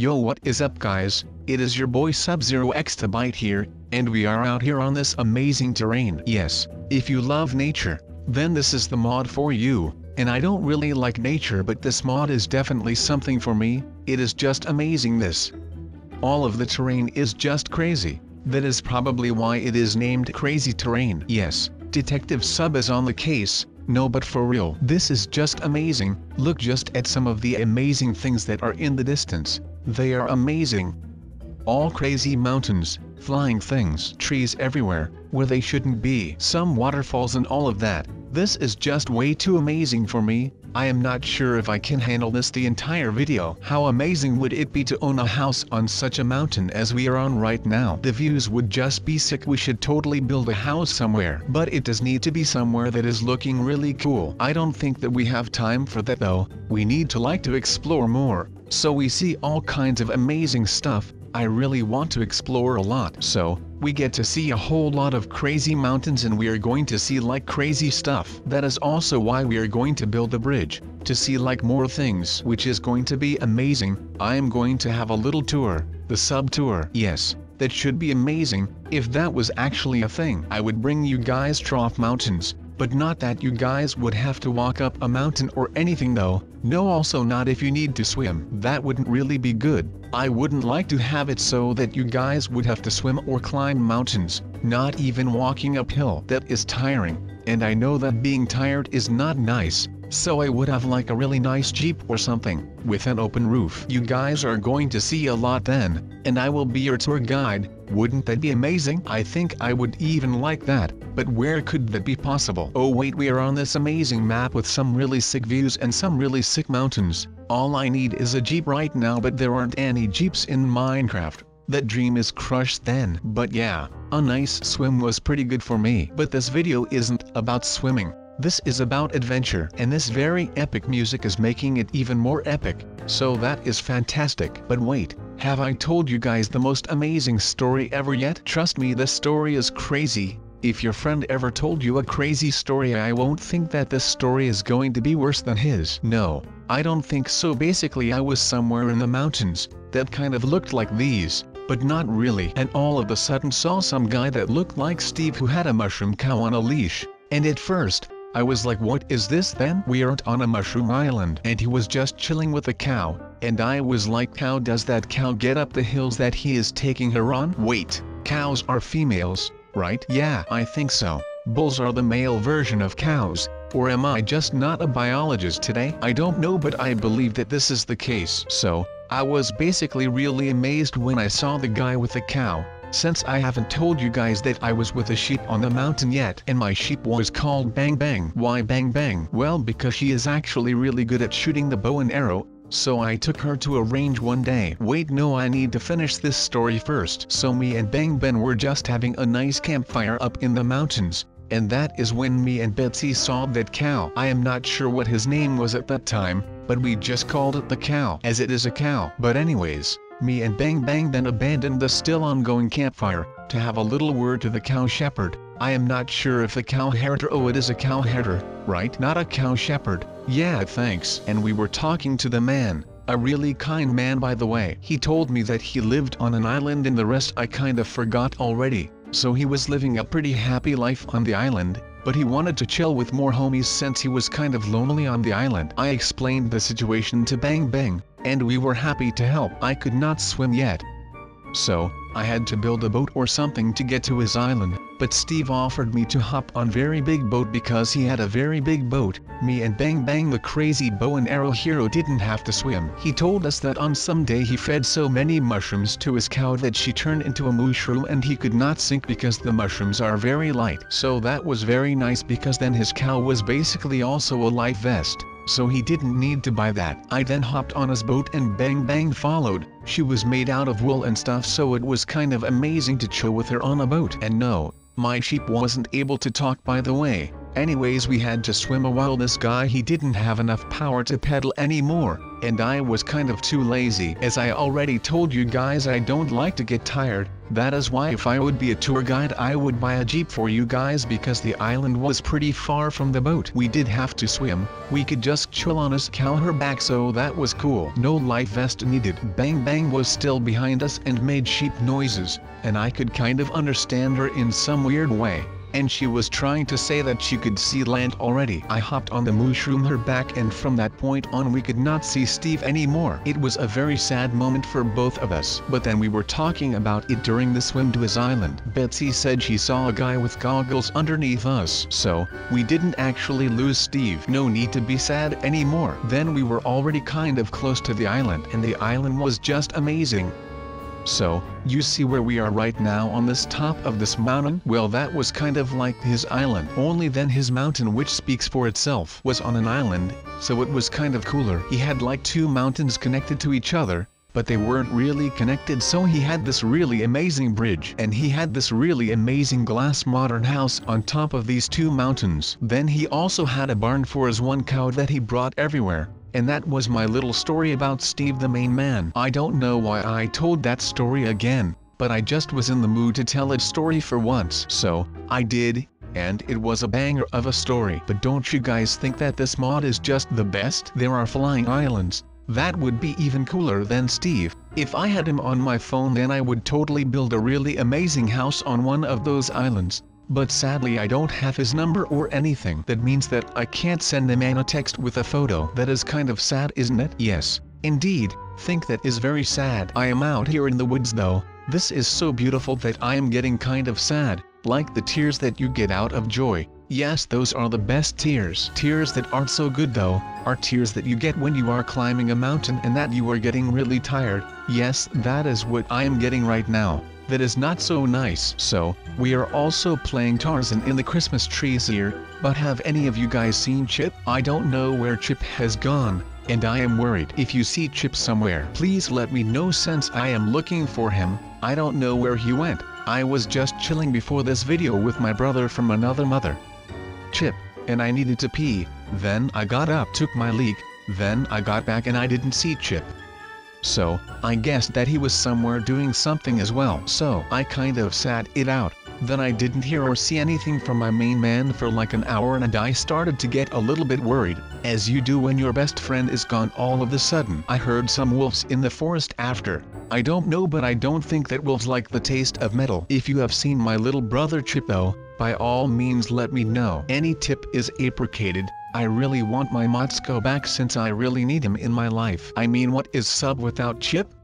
Yo, what is up guys, it is your boy SubZeroExtabyte here, and we are out here on this amazing terrain. Yes, if you love nature, then this is the mod for you, and I don't really like nature but this mod is definitely something for me. It is just amazing. This. All of the terrain is just crazy. That is probably why it is named Crazy Terrain. Yes, Detective Sub is on the case. No, but for real, this is just amazing. Look just at some of the amazing things that are in the distance. They are amazing. All crazy mountains, flying things, trees everywhere, where they shouldn't be, some waterfalls and all of that. This is just way too amazing for me. I am not sure if I can handle this the entire video. How amazing would it be to own a house on such a mountain as we are on right now? The views would just be sick. We should totally build a house somewhere. But it does need to be somewhere that is looking really cool. I don't think that we have time for that though. We need to explore more. So we see all kinds of amazing stuff. I really want to explore a lot. So, we get to see a whole lot of crazy mountains and we are going to see crazy stuff. That is also why we are going to build a bridge, to see more things, which is going to be amazing. I am going to have a little tour, the sub tour. Yes, that should be amazing. If that was actually a thing, I would bring you guys Trough Mountains. But not that you guys would have to walk up a mountain or anything though. No, also not if you need to swim. That wouldn't really be good. I wouldn't like to have it so that you guys would have to swim or climb mountains, not even walking uphill. That is tiring, and I know that being tired is not nice. So I would have a really nice Jeep or something, with an open roof. You guys are going to see a lot then, and I will be your tour guide. Wouldn't that be amazing? I think I would even like that, but where could that be possible? Oh wait, we are on this amazing map with some really sick views and some really sick mountains. All I need is a Jeep right now, but there aren't any Jeeps in Minecraft. That dream is crushed then. But yeah, a nice swim was pretty good for me. But this video isn't about swimming. This is about adventure, and this very epic music is making it even more epic, so that is fantastic. But wait, have I told you guys the most amazing story ever yet? Trust me, this story is crazy. If your friend ever told you a crazy story, I won't think that this story is going to be worse than his. No, I don't think so. Basically, I was somewhere in the mountains that kind of looked like these, but not really, and all of a sudden saw some guy that looked like Steve who had a mushroom cow on a leash, and at first, I was like, what is this then? We aren't on a mushroom island. And he was just chilling with a cow, and I was like, how does that cow get up the hills that he is taking her on? Wait, cows are females, right? Yeah, I think so. Bulls are the male version of cows, or am I just not a biologist today? I don't know, but I believe that this is the case. So, I was basically really amazed when I saw the guy with the cow. Since I haven't told you guys that I was with a sheep on the mountain yet, and my sheep was called Bang Bang. Why Bang Bang? Well, because she is actually really good at shooting the bow and arrow, so I took her to a range one day. Wait, no, I need to finish this story first. So me and Bang Bang were just having a nice campfire up in the mountains, and that is when me and Betsy saw that cow. I am not sure what his name was at that time, but we just called it the cow, as it is a cow. But anyways, me and Bang Bang then abandoned the still ongoing campfire, to have a little word to the cow shepherd. I am not sure if the cow herder, oh it is a cow herder, right? Not a cow shepherd. Yeah, thanks. And we were talking to the man, a really kind man by the way. He told me that he lived on an island and the rest I kind of forgot already. So he was living a pretty happy life on the island, but he wanted to chill with more homies since he was kind of lonely on the island. I explained the situation to Bang Bang, and we were happy to help. I could not swim yet, so I had to build a boat or something to get to his island, but Steve offered me to hop on very big boat because he had a very big boat. Me and Bang Bang, the crazy bow and arrow hero, didn't have to swim. He told us that on some day he fed so many mushrooms to his cow that she turned into a mushroom and he could not sink because the mushrooms are very light. So that was very nice because then his cow was basically also a life vest. So he didn't need to buy that. I then hopped on his boat and Bang Bang followed. She was made out of wool and stuff, so it was kind of amazing to chill with her on a boat. And no, my sheep wasn't able to talk by the way. Anyways, we had to swim a while this guy he didn't have enough power to pedal anymore, and I was kind of too lazy. As I already told you guys, I don't like to get tired. That is why if I would be a tour guide I would buy a jeep for you guys, because the island was pretty far from the boat. We did have to swim. We could just chill on his cow her back, so that was cool. No life vest needed. Bang Bang was still behind us and made sheep noises, and I could kind of understand her in some weird way. And she was trying to say that she could see land already. I hopped on the mushroom her back, and from that point on we could not see Steve anymore. It was a very sad moment for both of us. But then we were talking about it during the swim to his island. Betsy said she saw a guy with goggles underneath us. So, we didn't actually lose Steve. No need to be sad anymore. Then we were already kind of close to the island, and the island was just amazing. So, you see where we are right now on this top of this mountain? Well, that was kind of like his island, only then his mountain, which speaks for itself, was on an island, so it was kind of cooler. He had like two mountains connected to each other, but they weren't really connected, so he had this really amazing bridge, and he had this really amazing glass modern house on top of these two mountains. Then he also had a barn for his one cow that he brought everywhere. And that was my little story about Steve the main man. I don't know why I told that story again, but I just was in the mood to tell a story for once. So, I did, and it was a banger of a story. But don't you guys think that this mod is just the best? There are flying islands. That would be even cooler than Steve. If I had him on my phone, then I would totally build a really amazing house on one of those islands. But sadly I don't have his number or anything. That means that I can't send him a text with a photo. That is kind of sad, isn't it? Yes, indeed. Think that is very sad. I am out here in the woods though. This is so beautiful that I am getting kind of sad. Like the tears that you get out of joy. Yes, those are the best tears. Tears that aren't so good though, are tears that you get when you are climbing a mountain and that you are getting really tired. Yes, that is what I am getting right now. That is not so nice. So, we are also playing Tarzan in the Christmas trees here, but have any of you guys seen Chip? I don't know where Chip has gone, and I am worried. If you see Chip somewhere, please let me know, since I am looking for him. I don't know where he went. I was just chilling before this video with my brother from another mother. Chip, and I needed to pee. Then I got up, took my leak, then I got back and I didn't see Chip. So, I guessed that he was somewhere doing something as well. So, I kind of sat it out. Then I didn't hear or see anything from my main man for like an hour, and I started to get a little bit worried, as you do when your best friend is gone all of a sudden. I heard some wolves in the forest after. I don't know, but I don't think that wolves like the taste of metal. If you have seen my little brother Chip though, by all means let me know. Any tip is appreciated. I really want my Motsko back, since I really need him in my life. I mean, what is sub without Chip?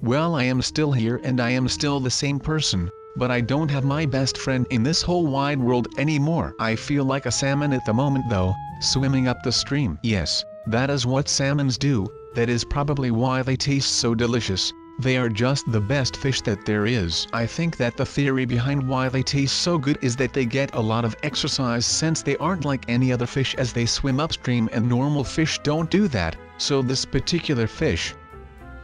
Well, I am still here and I am still the same person, but I don't have my best friend in this whole wide world anymore. I feel like a salmon at the moment though, swimming up the stream. Yes, that is what salmons do. That is probably why they taste so delicious. They are just the best fish that there is. I think that the theory behind why they taste so good is that they get a lot of exercise, since they aren't like any other fish as they swim upstream, and normal fish don't do that. So this particular fish,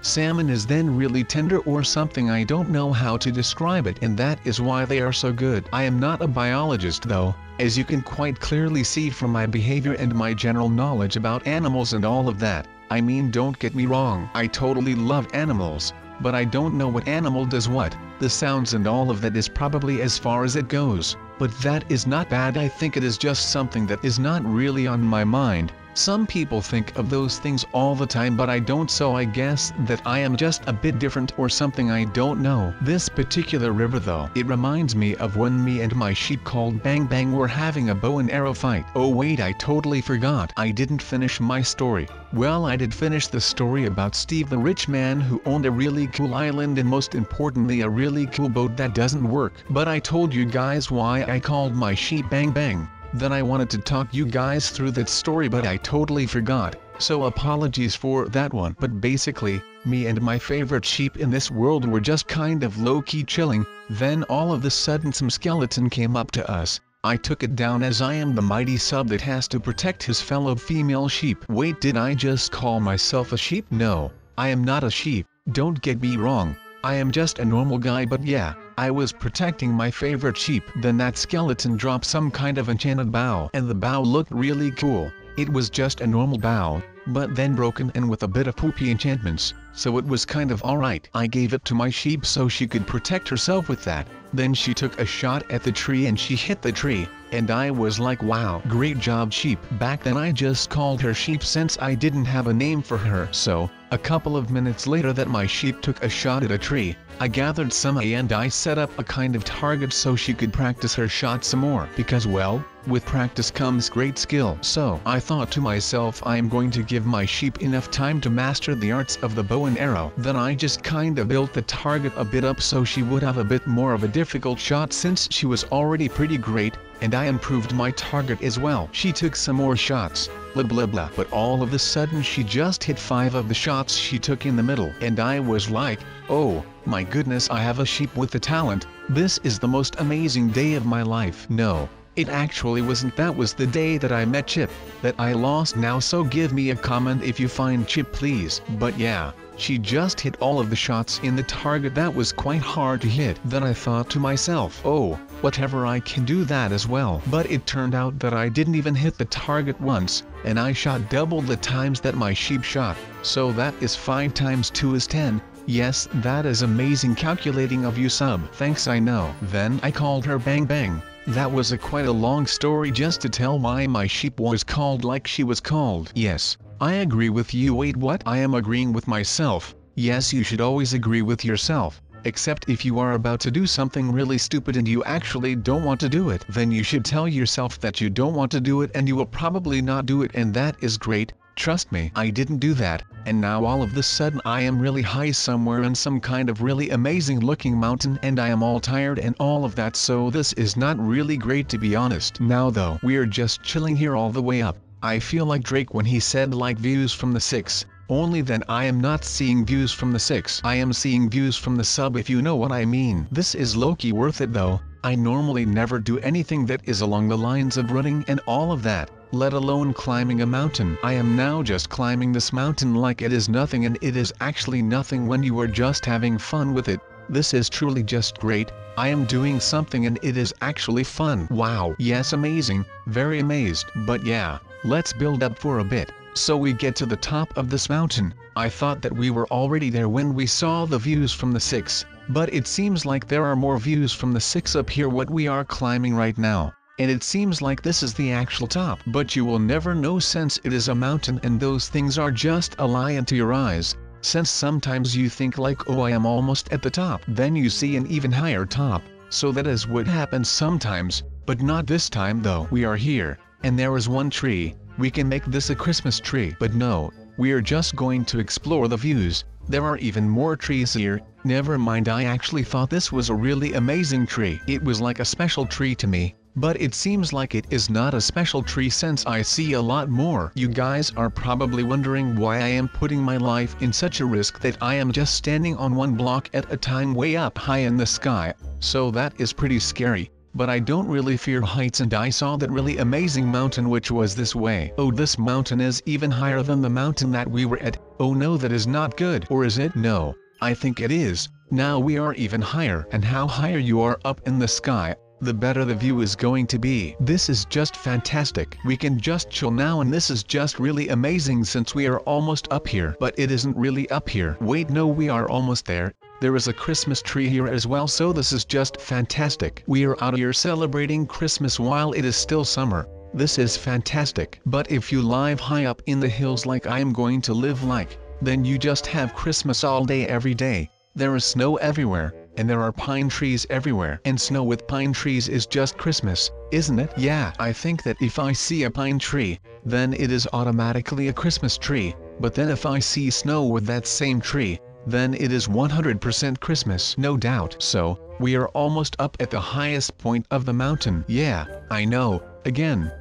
salmon, is then really tender or something. I don't know how to describe it, and that is why they are so good. I am not a biologist though, as you can quite clearly see from my behavior and my general knowledge about animals and all of that. I mean, don't get me wrong, I totally love animals, but I don't know what animal does what. The sounds and all of that is probably as far as it goes, but that is not bad. I think it is just something that is not really on my mind. Some people think of those things all the time, but I don't, so I guess that I am just a bit different or something, I don't know. This particular river though, it reminds me of when me and my sheep called Bang Bang were having a bow and arrow fight. Oh wait, I totally forgot. I didn't finish my story. Well, I did finish the story about Steve, the rich man who owned a really cool island, and most importantly a really cool boat that doesn't work. But I told you guys why I called my sheep Bang Bang. Then I wanted to talk you guys through that story, but I totally forgot, so apologies for that one. But basically, me and my favorite sheep in this world were just kind of low-key chilling. Then all of a sudden some skeleton came up to us. I took it down, as I am the mighty sub that has to protect his fellow female sheep. Wait, did I just call myself a sheep? No, I am not a sheep, don't get me wrong. I am just a normal guy, but yeah, I was protecting my favorite sheep. Then that skeleton dropped some kind of enchanted bow, and the bow looked really cool. It was just a normal bow, but then broken and with a bit of poopy enchantments, so it was kind of alright. I gave it to my sheep so she could protect herself with that. Then she took a shot at the tree and she hit the tree, and I was like, wow, great job sheep. Back then I just called her sheep since I didn't have a name for her. So, a couple of minutes later that my sheep took a shot at a tree, I gathered some and I set up a kind of target so she could practice her shot some more. Because well, with practice comes great skill. So I thought to myself, I am going to give my sheep enough time to master the arts of the bow and arrow. Then I just kinda built the target a bit up so she would have a bit more of a difficult shot since she was already pretty great, and I improved my target as well. She took some more shots, blah blah blah, but all of a sudden she just hit 5 of the shots she took in the middle. And I was like, oh, my goodness, I have a sheep with the talent. This is the most amazing day of my life. No, it actually wasn't. That was the day that I met Chip, that I lost now, so give me a comment if you find Chip please. But yeah, she just hit all of the shots in the target. That was quite hard to hit. Then I thought to myself, oh, whatever, I can do that as well. But it turned out that I didn't even hit the target once, and I shot double the times that my sheep shot. So that is 5 times 2 is 10. Yes, that is amazing calculating of you, Sub. Thanks, I know. Then I called her Bang Bang. That was quite a long story just to tell why my sheep was called like she was called. Yes, I agree with you. Wait, what? I am agreeing with myself. Yes, you should always agree with yourself. Except if you are about to do something really stupid and you actually don't want to do it, then you should tell yourself that you don't want to do it and you will probably not do it, and that is great. Trust me, I didn't do that, and now all of a sudden I am really high somewhere in some kind of really amazing looking mountain and I am all tired and all of that, so this is not really great to be honest. Now though, we are just chilling here all the way up. I feel like Drake when he said like views from the 6. Only then I am not seeing views from the 6. I am seeing views from the sub, if you know what I mean. This is low-key worth it though. I normally never do anything that is along the lines of running and all of that, let alone climbing a mountain. I am now just climbing this mountain like it is nothing, and it is actually nothing when you are just having fun with it. This is truly just great. I am doing something and it is actually fun. Wow. Yes, amazing. Very amazed. But yeah, let's build up for a bit. So we get to the top of this mountain. I thought that we were already there when we saw the views from the 6, but it seems like there are more views from the 6 up here what we are climbing right now. And it seems like this is the actual top. But you will never know since it is a mountain and those things are just a lie into your eyes. Since sometimes you think like, oh, I am almost at the top. Then you see an even higher top. So that is what happens sometimes, but not this time though. We are here, and there is one tree. We can make this a Christmas tree. But no, we are just going to explore the views. There are even more trees here. Never mind, I actually thought this was a really amazing tree. It was like a special tree to me. But it seems like it is not a special tree since I see a lot more. You guys are probably wondering why I am putting my life in such a risk that I am just standing on one block at a time way up high in the sky. So that is pretty scary. But I don't really fear heights, and I saw that really amazing mountain which was this way. Oh, this mountain is even higher than the mountain that we were at. Oh no, that is not good. Or is it? No, I think it is. Now we are even higher, and how higher you are up in the sky, the better the view is going to be. This is just fantastic. We can just chill now, and this is just really amazing since we are almost up here. But it isn't really up here. Wait, no, we are almost there. There is a Christmas tree here as well, so this is just fantastic. We are out here celebrating Christmas while it is still summer. This is fantastic. But if you live high up in the hills like I am going to live like, then you just have Christmas all day every day. There is snow everywhere, and there are pine trees everywhere. And snow with pine trees is just Christmas, isn't it? Yeah, I think that if I see a pine tree, then it is automatically a Christmas tree. But then if I see snow with that same tree, then it is 100% Christmas, no doubt. So, we are almost up at the highest point of the mountain. Yeah, I know, again.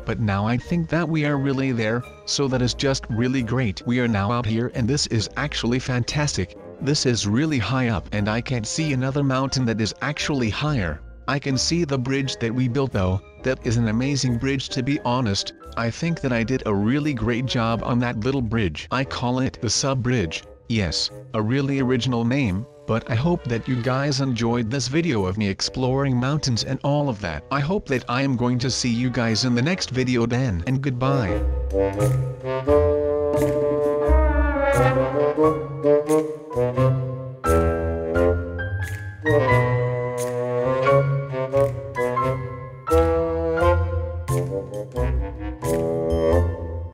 But now I think that we are really there, so that is just really great. We are now out here, and this is actually fantastic. This is really high up, and I can see another mountain that is actually higher. I can see the bridge that we built though. That is an amazing bridge, to be honest. I think that I did a really great job on that little bridge. I call it the sub bridge. Yes, a really original name. But I hope that you guys enjoyed this video of me exploring mountains and all of that. I hope that I am going to see you guys in the next video then, and goodbye.